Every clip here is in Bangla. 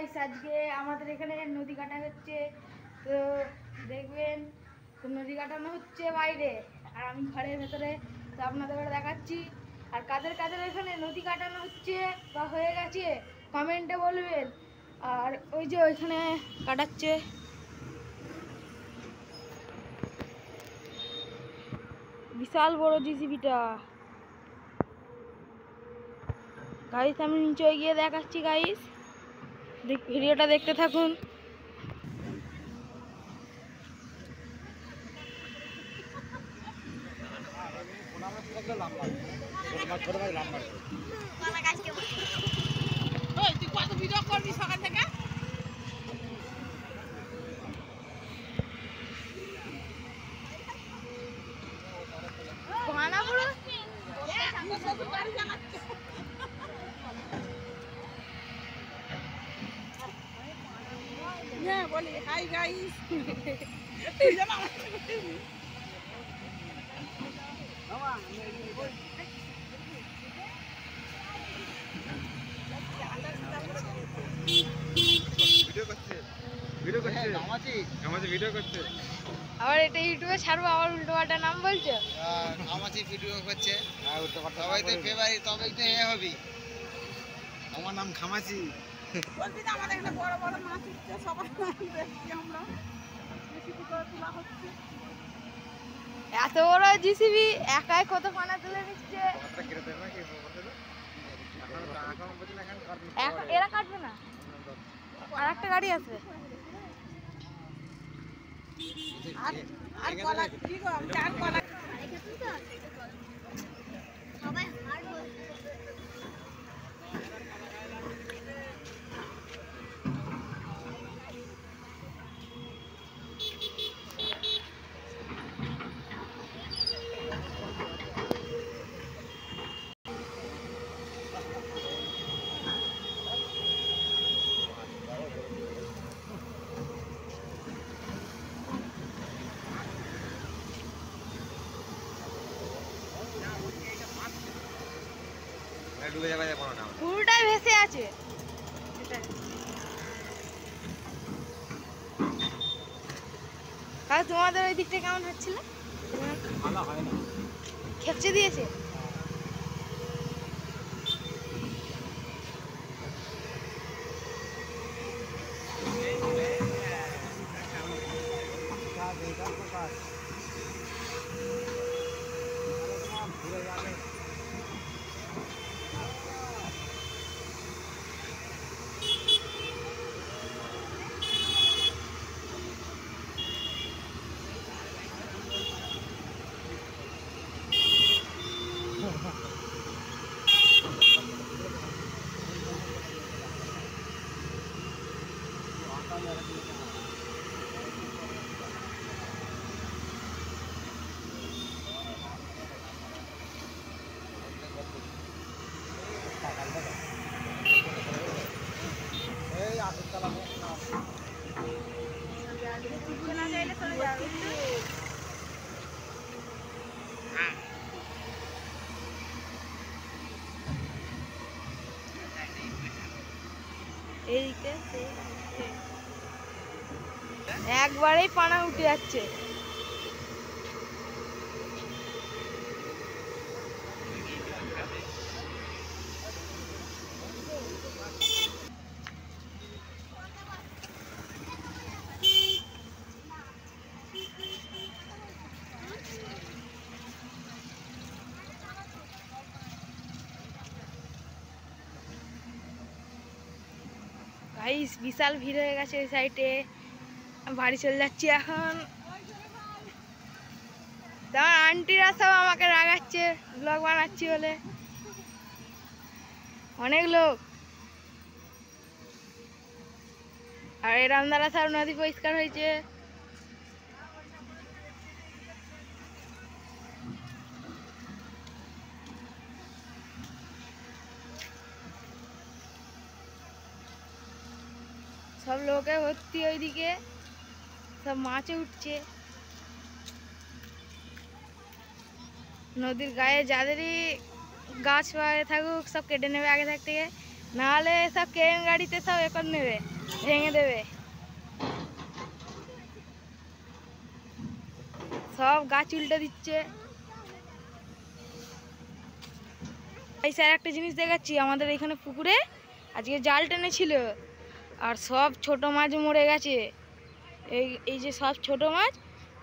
গাইস, আজকে আমাদের এখানে নদী কাটা হচ্ছে। তো দেখবেন, তো নদী কাটানো হচ্ছে বাইরে, আর আমি ঘরের ভেতরে। তো আপনাদের দেখাচ্ছি। আর কাদের কাদের এখানে নদী কাটানো হচ্ছে বা হয়ে গেছে কমেন্টে বলবেন। আর ওই যে ওইখানে কাটাচ্ছে, বিশাল বড় জিসিবিটা। গাইস, আমি নিচে গিয়ে দেখাচ্ছি। গাইস, ভিডিওটা দেখতে থাকুন। Yeah, boli. Hi guys. আবার এটা ইউটিউবে ছাড়বো, আবার উল্টো পাল্টা নাম বলছো। আমাছি ভিডিও করছে, সবাই তো ফেভারিট, তবেই তো এ হবি। আমার নাম খামাচি। বলবি না আমাদের এখানে বড় বড় মাছ উঠছে, সবাই দেখছি আমরা। বেশি করে তোলা হচ্ছে। এত বড় জিসিবি একাই কত পানা তুলে নিচ্ছে। এরা কাটবে না, আর একটা গাড়ি আছে। আর কলা কি গো, আমি আর কলা পুরোটাই ভেসে আছে। তাহলে তোমাদের ওই দিকটা কেমন হচ্ছিল? খেপচে দিয়েছে। একবারেই পানা উঠে যাচ্ছে। গাইস, বিশাল ভিড় হয়ে গেছে এই সাইডে। বাড়ি চলে যাচ্ছি এখন। তোমার আন্টিরা সব আমাকে রাগাচ্ছে ব্লগ বানাচ্ছি বলে। অনেক লোক। আর এই রামদারা সব নদী পরিষ্কার হয়েছে। সব লোকে ভর্তি, ওইদিকে সব মাছে উঠছে। নদীর গায়ে যাদেরই গাছ থাকুক সব কেটে নেবে আগে থাকতে। নাহলে সব কেন গাড়িতে সব এখন নেবে, ভেঙে দেবে। সব গাছ উল্টে দিচ্ছে। এই স্যার একটা জিনিস দেখাচ্ছি, আমাদের এখানে পুকুরে আজকে জাল টেনেছিল আর সব ছোট মাছ মরে গেছে। এই যে সব ছোট মাছ,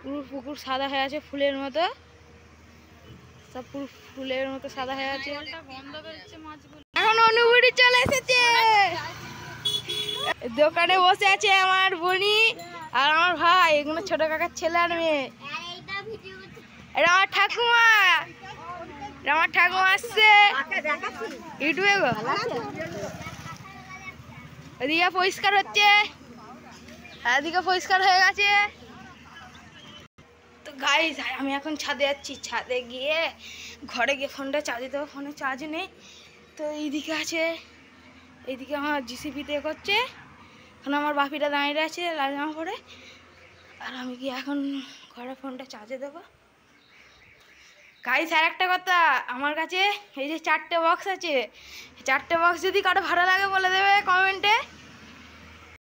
পুরো পুকুর সাদা হয়ে আছে ফুলের মতো, সব পুরো ফুলের মতো সাদা হয়ে আছে। এখন অনুভূতি চলে এসেছে, দোকানে বসে আছে আমার বোনি আর আমার ভাই, এগুলো ছোট কাকার ছেলে আর মেয়ে। এটা আমার ঠাকুমা, আমার ঠাকুমা আসছে ইউটিউবে গো। এদিকে পরিষ্কার হচ্ছে, এদিকে পরিষ্কার হয়ে গেছে। তো গাইস আমি এখন ছাদে যাচ্ছি, ছাদে গিয়ে ঘরে গিয়ে ফোনটা চার্জে দেবো, ফোনে চার্জ নেই। তো এইদিকে আছে, এইদিকে আমার জিসিপিতে করছে, এখন আমার বাপিটা দাঁড়িয়ে আছে লাল জামা পরে, আর আমি গিয়ে এখন ঘরে ফোনটা চার্জে দেবো। গাইস আর একটা কথা, আমার কাছে এই যে 4টে বক্স আছে, 4টে বক্স যদি কারো ভালো লাগে বলে দেবে কমেন্টে।